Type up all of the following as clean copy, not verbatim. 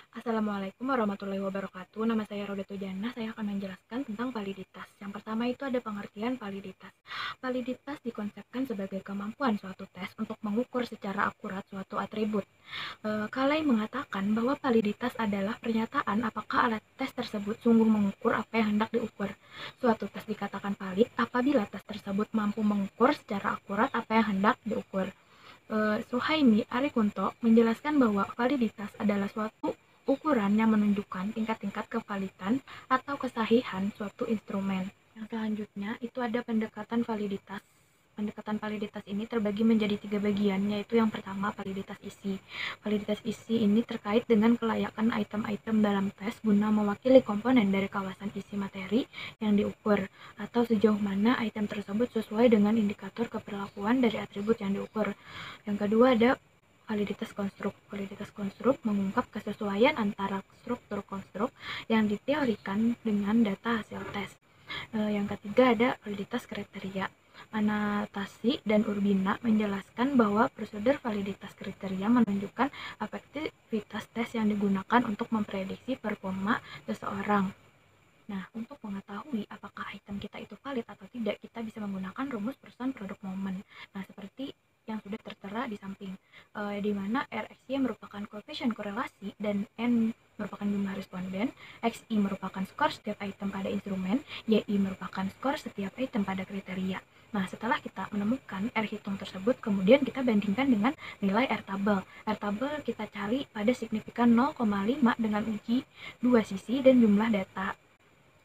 Assalamualaikum warahmatullahi wabarakatuh. Nama saya Rodato Jannah. Saya akan menjelaskan tentang validitas. Yang pertama itu ada pengertian validitas. Validitas dikonsepkan sebagai kemampuan suatu tes untuk mengukur secara akurat suatu atribut. Kalai mengatakan bahwa validitas adalah pernyataan apakah alat tes tersebut sungguh mengukur apa yang hendak diukur. Suatu tes dikatakan valid apabila tes tersebut mampu mengukur secara akurat apa yang hendak diukur. Suhaimi Arikunto menjelaskan bahwa validitas adalah suatu ukuran yang menunjukkan tingkat-tingkat kevalidan atau kesahihan suatu instrumen. Yang selanjutnya itu ada pendekatan validitas. Pendekatan validitas ini terbagi menjadi 3 bagian, yaitu yang pertama validitas isi. Validitas isi ini terkait dengan kelayakan item-item dalam tes guna mewakili komponen dari kawasan isi materi yang diukur, atau sejauh mana item tersebut sesuai dengan indikator keperlakuan dari atribut yang diukur. Yang kedua ada validitas konstruk. Validitas konstruk mengungkap kesesuaian antara struktur konstruk yang diteorikan dengan data hasil tes. Yang ketiga ada validitas kriteria. Anatasi dan Urbina menjelaskan bahwa prosedur validitas kriteria menunjukkan efektivitas tes yang digunakan untuk memprediksi performa seseorang. Nah, untuk mengetahui apakah item kita itu valid atau tidak, kita bisa menggunakan rumus person produk momen. Nah, seperti yang sudah tertera di samping, di mana RXY merupakan koefisien korelasi dan N merupakan jumlah responden, XI merupakan skor setiap item pada instrumen, YI merupakan skor setiap item pada kriteria. Nah, setelah kita menemukan R hitung tersebut, kemudian kita bandingkan dengan nilai R tabel. R tabel kita cari pada signifikan 0,5 dengan uji dua sisi dan jumlah data.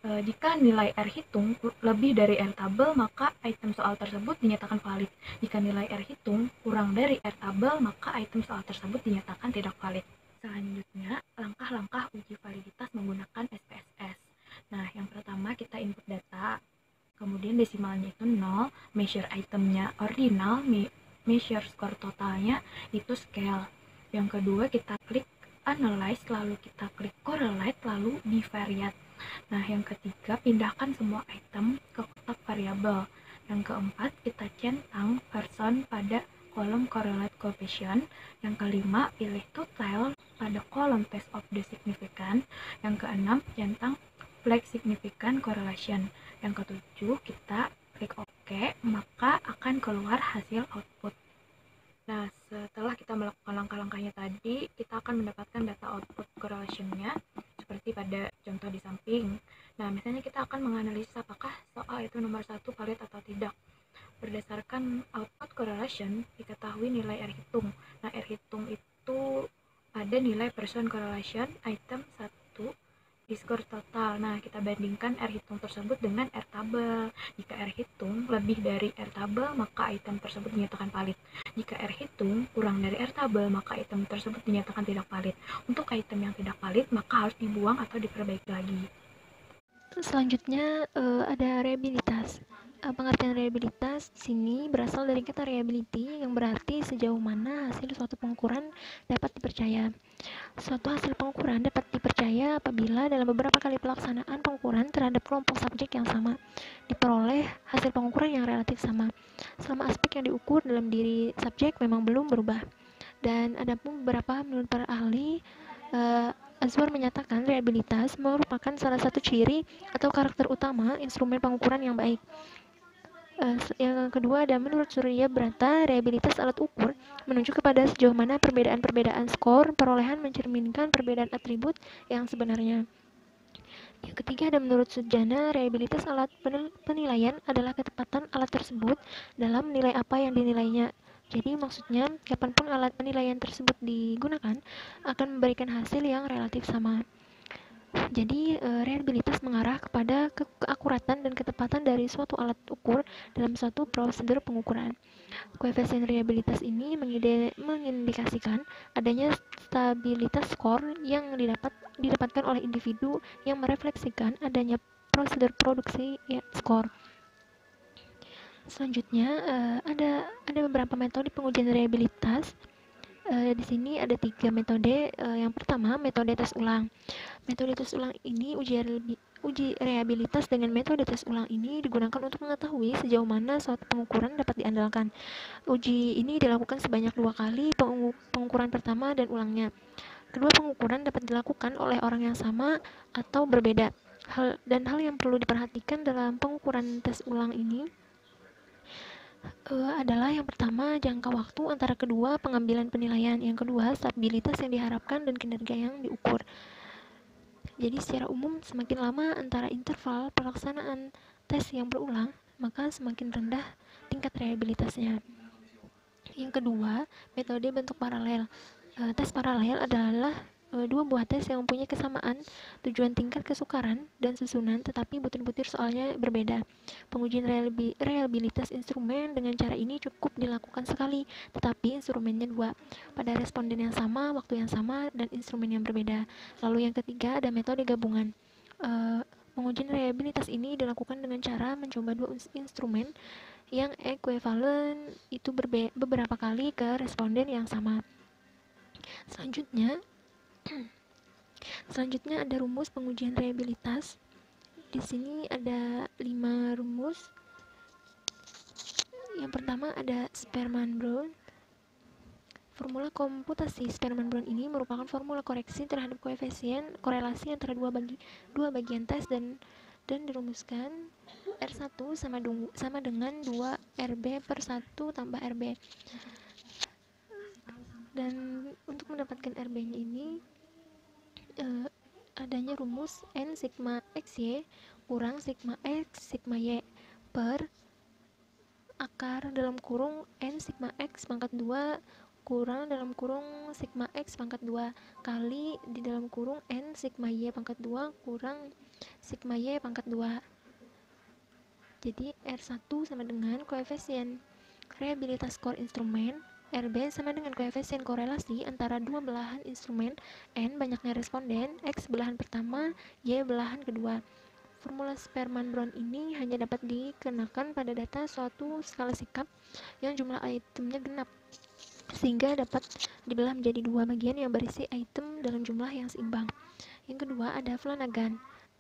Jika nilai R hitung lebih dari R tabel, maka item soal tersebut dinyatakan valid. Jika nilai R hitung kurang dari R tabel, maka item soal tersebut dinyatakan tidak valid. Selanjutnya, langkah-langkah uji validitas menggunakan SPSS. Nah, yang pertama kita input data, kemudian desimalnya itu 0, measure itemnya ordinal, measure skor totalnya itu scale. Yang kedua kita klik analyze, lalu kita klik correlate, lalu bivariate. Nah, yang ketiga, pindahkan semua item ke kotak variabel. Yang keempat, kita centang person pada kolom correlate coefficient. Yang kelima, pilih total pada kolom test of the significant. Yang keenam, centang flag significant correlation. Yang ketujuh, kita klik OK, maka akan keluar hasil output. Nah, setelah kita melakukan langkah-langkahnya tadi, kita akan mendapatkan data output correlation-nya seperti pada contoh di samping. Nah, misalnya kita akan menganalisa apakah soal itu nomor 1 valid atau tidak. Berdasarkan output correlation, diketahui nilai R hitung. Nah, R hitung itu ada nilai person correlation item 1 di skor total. Nah, kita bandingkan R hitung tersebut dengan R tabel. Jika R hitung lebih dari R tabel, maka item tersebut dinyatakan valid. Jika R hitung kurang dari R tabel, maka item tersebut dinyatakan tidak valid. Untuk item yang tidak valid, maka harus dibuang atau diperbaiki lagi. Selanjutnya ada reliabilitas. Pengertian reliabilitas di sini berasal dari kata reliability yang berarti sejauh mana hasil suatu pengukuran dapat dipercaya. Suatu hasil pengukuran dapat dipercaya apabila dalam beberapa kali pelaksanaan pengukuran terhadap kelompok subjek yang sama diperoleh hasil pengukuran yang relatif sama, selama aspek yang diukur dalam diri subjek memang belum berubah. Dan ada pun beberapa menurut para ahli, Azwar menyatakan reliabilitas merupakan salah satu ciri atau karakter utama instrumen pengukuran yang baik. Yang kedua ada menurut Surya Brata, reliabilitas alat ukur menunjuk kepada sejauh mana perbedaan-perbedaan skor perolehan mencerminkan perbedaan atribut yang sebenarnya. Yang ketiga ada menurut Sujana, reliabilitas alat penilaian adalah ketepatan alat tersebut dalam menilai apa yang dinilainya. Jadi maksudnya kapanpun alat penilaian tersebut digunakan akan memberikan hasil yang relatif sama. Jadi reliabilitas mengarah kepada keakuratan dan ketepatan dari suatu alat ukur dalam suatu prosedur pengukuran. Koefisien reliabilitas ini mengindikasikan adanya stabilitas skor yang didapatkan oleh individu yang merefleksikan adanya prosedur produksi skor. Selanjutnya ada beberapa metode pengujian reliabilitas. Di sini ada 3 metode. Yang pertama, metode tes ulang. Metode tes ulang ini uji reliabilitas dengan metode tes ulang ini digunakan untuk mengetahui sejauh mana suatu pengukuran dapat diandalkan. Uji ini dilakukan sebanyak 2 kali, pengukuran pertama dan ulangnya. Kedua pengukuran dapat dilakukan oleh orang yang sama atau berbeda. Hal yang perlu diperhatikan dalam pengukuran tes ulang ini adalah yang pertama jangka waktu antara kedua pengambilan penilaian, yang kedua stabilitas yang diharapkan dan kinerja yang diukur. Jadi secara umum semakin lama antara interval pelaksanaan tes yang berulang, maka semakin rendah tingkat reliabilitasnya. Yang kedua, metode bentuk paralel. Tes paralel adalah dua buah tes yang mempunyai kesamaan tujuan tingkat kesukaran dan susunan, tetapi butir-butir soalnya berbeda. Pengujian reliabilitas instrumen dengan cara ini cukup dilakukan sekali, tetapi instrumennya dua, pada responden yang sama, waktu yang sama, dan instrumen yang berbeda. Lalu yang ketiga ada metode gabungan. Pengujian reliabilitas ini dilakukan dengan cara mencoba dua instrumen yang ekuivalen itu beberapa kali ke responden yang sama. Selanjutnya ada rumus pengujian reliabilitas. Di sini ada 5 rumus. Yang pertama ada Sperman-Brown. Formula komputasi Sperman-Brown ini merupakan formula koreksi terhadap koefisien korelasi antara dua bagian tes dan dirumuskan R1 sama dengan 2 RB per 1 tambah RB. Dan untuk mendapatkan RB-nya ini adanya rumus N sigma XY kurang sigma X sigma Y per akar dalam kurung N sigma X pangkat 2 kurang dalam kurung sigma X pangkat 2 kali di dalam kurung N sigma Y pangkat 2 kurang sigma Y pangkat 2. Jadi R1 sama dengan koefisien reliabilitas skor instrumen, RB sama dengan koefisien korelasi antara dua belahan instrumen, N banyaknya responden, X belahan pertama, Y belahan kedua. Formula Sperman-Brown ini hanya dapat dikenakan pada data suatu skala sikap yang jumlah itemnya genap, sehingga dapat dibelah menjadi dua bagian yang berisi item dalam jumlah yang seimbang. Yang kedua ada Flanagan.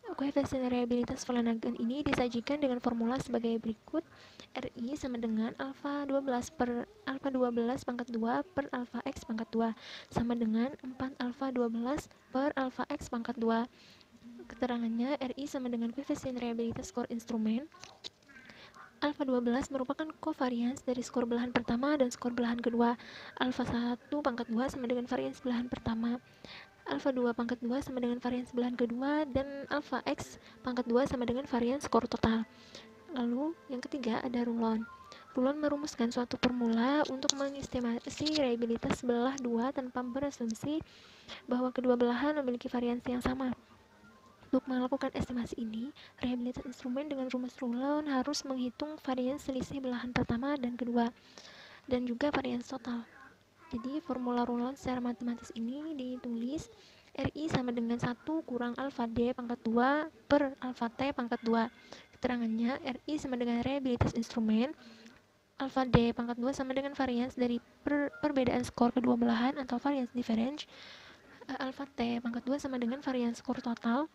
Koefisien reliabilitas Flanagan ini disajikan dengan formula sebagai berikut. RI sama dengan alfa 12 per alfa 12 pangkat 2 per alfa X pangkat 2 sama dengan 4 alfa 12 per alfa X pangkat 2. Keterangannya, RI sama dengan koefisien reliabilitas skor instrumen. Alfa 12 merupakan covariance dari skor belahan pertama dan skor belahan kedua. Alfa 1 pangkat 2 sama dengan varians belahan pertama. Alfa 2 pangkat 2 sama dengan varians belahan kedua, dan alfa X pangkat 2 sama dengan varians skor total. Lalu yang ketiga ada Rulon. Rulon merumuskan suatu formula untuk mengestimasi reliabilitas belah dua tanpa berasumsi bahwa kedua belahan memiliki variansi yang sama. Untuk melakukan estimasi ini, reliabilitas instrumen dengan rumus Rulon harus menghitung varians selisih belahan pertama dan kedua, dan juga varians total. Jadi formula Rulon secara matematis ini ditulis RI sama dengan 1 kurang alfa D pangkat 2 per alfa T pangkat 2. Keterangannya, RI sama dengan reliabilitas instrumen, alfa D pangkat 2 sama dengan varians dari perbedaan skor kedua belahan atau varians difference. Alfa T pangkat 2 sama dengan varians skor total.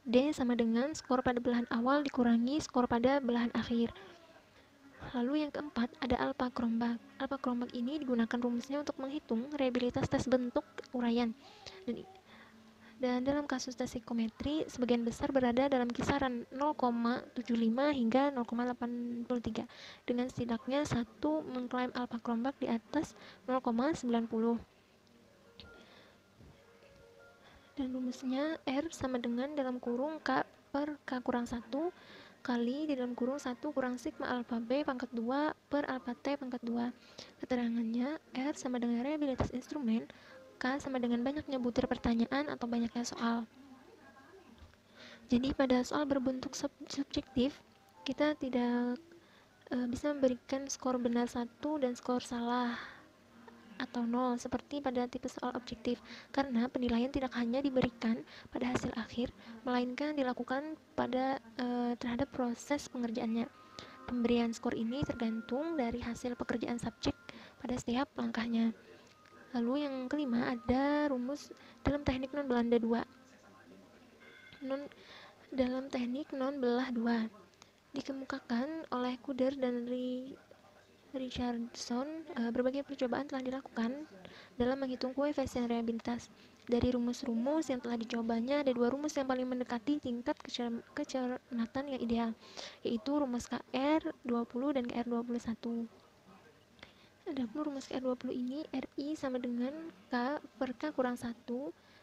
D sama dengan skor pada belahan awal dikurangi skor pada belahan akhir. Lalu yang keempat ada alpha Cronbach. Alpha Cronbach ini digunakan rumusnya untuk menghitung reliabilitas tes bentuk uraian. Dan dalam kasus tes psikometri, sebagian besar berada dalam kisaran 0,75 hingga 0,83, dengan setidaknya satu mengklaim alpha Cronbach di atas 0,90. Dan rumusnya R sama dengan dalam kurung K per K kurang 1 kali di dalam kurung 1 kurang sigma alfa B pangkat 2 per alfa T pangkat 2. Keterangannya, R sama dengan reliabilitas instrumen, K sama dengan banyaknya butir pertanyaan atau banyaknya soal. Jadi pada soal berbentuk subjektif, kita tidak bisa memberikan skor benar 1 dan skor salah atau 0 seperti pada tipe soal objektif, karena penilaian tidak hanya diberikan pada hasil akhir, melainkan dilakukan pada terhadap proses pengerjaannya. Pemberian skor ini tergantung dari hasil pekerjaan subjek pada setiap langkahnya. Lalu yang kelima ada rumus dalam teknik non Belanda 2. Dalam teknik non belah 2 dikemukakan oleh Kuder dan Richardson, berbagai percobaan telah dilakukan dalam menghitung koefisien reliabilitas. Dari rumus-rumus yang telah dicobanya, ada dua rumus yang paling mendekati tingkat kecermatan yang ideal, yaitu rumus KR20 dan KR21. Adapun rumus KR20 ini, RI sama dengan K per K kurang 1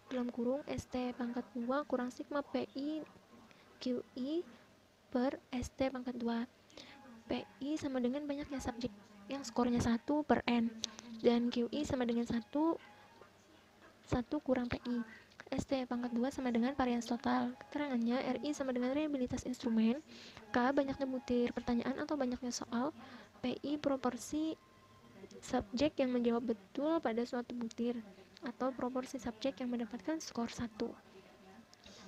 dalam kurung ST pangkat 2 kurang sigma PI QI per ST pangkat 2. PI sama dengan banyaknya subjek yang skornya 1 per N, dan QI sama dengan 1 kurang PI. ST pangkat 2 sama dengan varians total. Keterangannya, RI sama dengan reliabilitas instrumen, K banyaknya butir pertanyaan atau banyaknya soal, PI proporsi subjek yang menjawab betul pada suatu butir, atau proporsi subjek yang mendapatkan skor 1.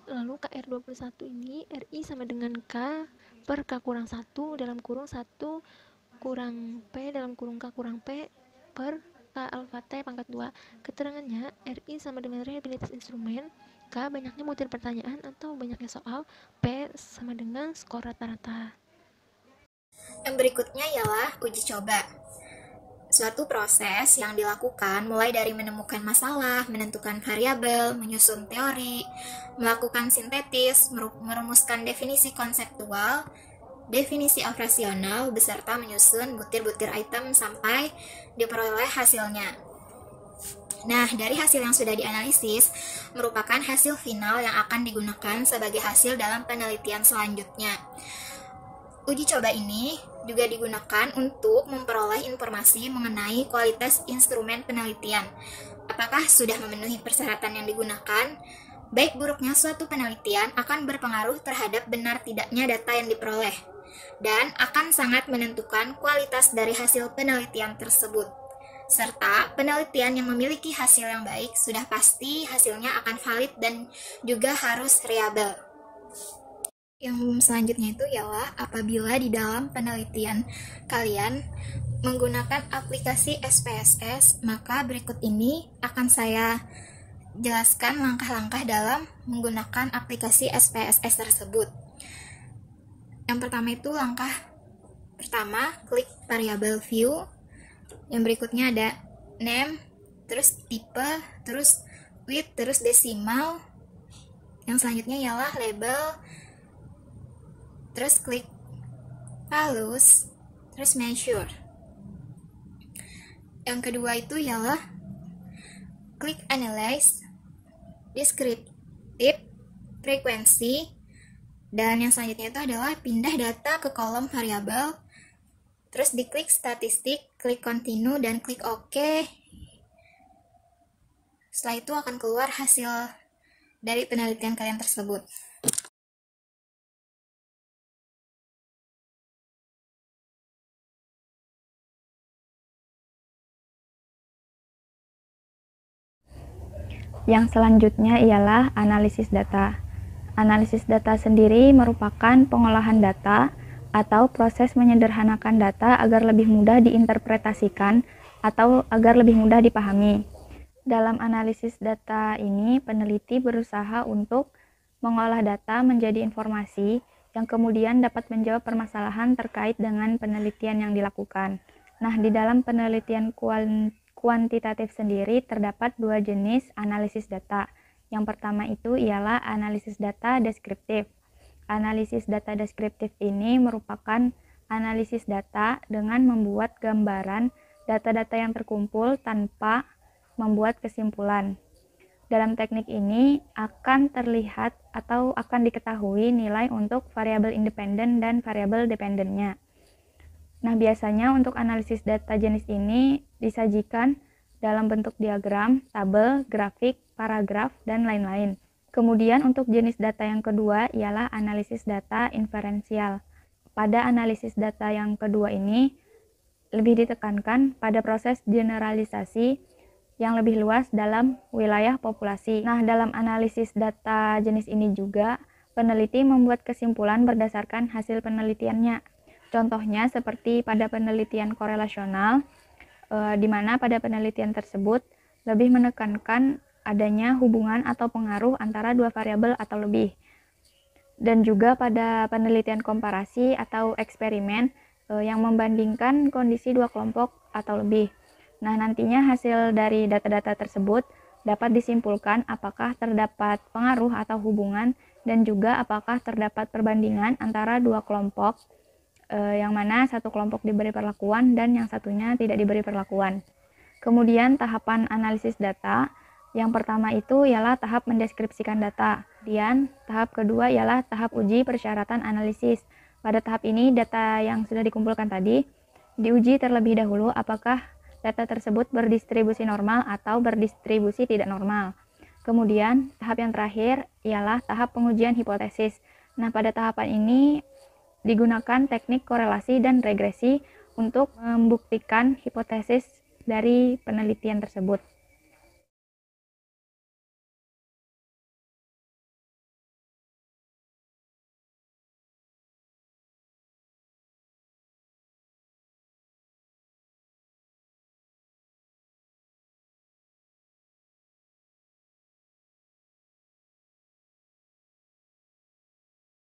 Lalu KR21 ini, RI sama dengan K per K kurang 1 dalam kurung 1 kurang P dalam kurung K kurang P per K alfa T pangkat 2. Keterangannya, RI sama dengan reliabilitas instrumen, K banyaknya butir pertanyaan atau banyaknya soal, P sama dengan skor rata-rata. Yang berikutnya ialah uji coba. Suatu proses yang dilakukan mulai dari menemukan masalah, menentukan variabel, menyusun teori, melakukan sintetis, merumuskan definisi konseptual, definisi operasional, beserta menyusun butir-butir item sampai diperoleh hasilnya. Nah, dari hasil yang sudah dianalisis, merupakan hasil final yang akan digunakan sebagai hasil dalam penelitian selanjutnya. Uji coba ini juga digunakan untuk memperoleh informasi mengenai kualitas instrumen penelitian. Apakah sudah memenuhi persyaratan yang digunakan? Baik buruknya suatu penelitian akan berpengaruh terhadap benar tidaknya data yang diperoleh, dan akan sangat menentukan kualitas dari hasil penelitian tersebut. Serta penelitian yang memiliki hasil yang baik sudah pasti hasilnya akan valid dan juga harus reliable. Yang selanjutnya itu ialah apabila di dalam penelitian kalian menggunakan aplikasi SPSS, maka berikut ini akan saya jelaskan langkah-langkah dalam menggunakan aplikasi SPSS tersebut. Yang pertama itu langkah pertama, klik variable view. Yang berikutnya ada name, terus type, terus width, terus decimal. Yang selanjutnya ialah label, terus klik values, terus measure. Yang kedua itu ialah klik analyze, descriptive, frekuensi, dan yang selanjutnya itu adalah pindah data ke kolom variabel, terus diklik statistik, klik continue, dan klik OK. Setelah itu akan keluar hasil dari penelitian kalian tersebut. Yang selanjutnya ialah analisis data. Analisis data sendiri merupakan pengolahan data atau proses menyederhanakan data agar lebih mudah diinterpretasikan atau agar lebih mudah dipahami. Dalam analisis data ini, peneliti berusaha untuk mengolah data menjadi informasi yang kemudian dapat menjawab permasalahan terkait dengan penelitian yang dilakukan. Nah, di dalam penelitian kuantitatif sendiri terdapat dua jenis analisis data. Yang pertama itu ialah analisis data deskriptif. Analisis data deskriptif ini merupakan analisis data dengan membuat gambaran data-data yang terkumpul tanpa membuat kesimpulan. Dalam teknik ini akan terlihat atau akan diketahui nilai untuk variabel independen dan variabel dependennya. Nah, biasanya untuk analisis data jenis ini disajikan dalam bentuk diagram, tabel, grafik, paragraf, dan lain-lain. Kemudian untuk jenis data yang kedua ialah analisis data inferensial. Pada analisis data yang kedua ini lebih ditekankan pada proses generalisasi yang lebih luas dalam wilayah populasi. Nah, dalam analisis data jenis ini juga peneliti membuat kesimpulan berdasarkan hasil penelitiannya. Contohnya seperti pada penelitian korelasional, di mana pada penelitian tersebut lebih menekankan adanya hubungan atau pengaruh antara dua variabel atau lebih. Dan juga pada penelitian komparasi atau eksperimen, yang membandingkan kondisi dua kelompok atau lebih. Nah, nantinya hasil dari data-data tersebut dapat disimpulkan apakah terdapat pengaruh atau hubungan dan juga apakah terdapat perbandingan antara dua kelompok, yang mana satu kelompok diberi perlakuan dan yang satunya tidak diberi perlakuan. Kemudian tahapan analisis data, yang pertama itu ialah tahap mendeskripsikan data. Kemudian tahap kedua ialah tahap uji persyaratan analisis. Pada tahap ini data yang sudah dikumpulkan tadi diuji terlebih dahulu apakah data tersebut berdistribusi normal atau berdistribusi tidak normal. Kemudian tahap yang terakhir ialah tahap pengujian hipotesis. Nah, pada tahapan ini digunakan teknik korelasi dan regresi untuk membuktikan hipotesis dari penelitian tersebut.